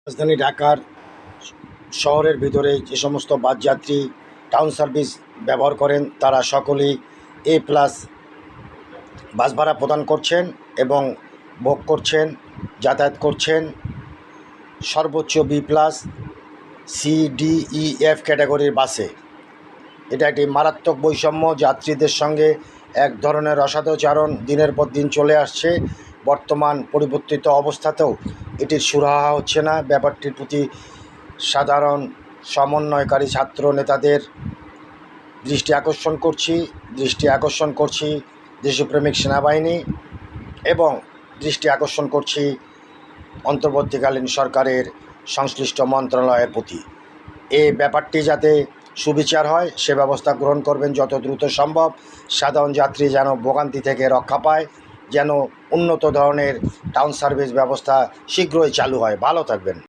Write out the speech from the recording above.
রাজধানী ঢাকার শহরের ভিতরে যে সমস্ত বাস যাত্রী টাউন সার্ভিস ব্যবহার করেন তারা সকলেই A+ বাস ভাড়া প্রদান করছেন এবং ভোগ করছেন, যাতায়াত করছেন। সর্বোচ্চ B+, C, D, E, F ক্যাটাগরির বাসে। এটা একটি মারাত্মক বৈষম্য, যাত্রীদের সঙ্গে এক ধরনের অসদাচরণ দিনের পর দিন চলে আসছে। বর্তমান পরিবর্তিত অবস্থাতেও এটির সুরাহা হচ্ছে না। ব্যাপারটির প্রতি সাধারণ সমন্বয়কারী ছাত্র নেতাদের দৃষ্টি আকর্ষণ করছি দেশপ্রেমিক সেনাবাহিনী এবং দৃষ্টি আকর্ষণ করছি অন্তর্বর্তীকালীন সরকারের সংশ্লিষ্ট মন্ত্রণালয়ের প্রতি। এই ব্যাপারটি যাতে সুবিচার হয় সে ব্যবস্থা গ্রহণ করবেন যত দ্রুত সম্ভব। সাধারণ যাত্রী যেন ভোগান্তি থেকে রক্ষা পায়, যেন উন্নত ধরনের টাউন সার্ভিস ব্যবস্থা শীঘ্রই চালু হয়। ভালো থাকবেন।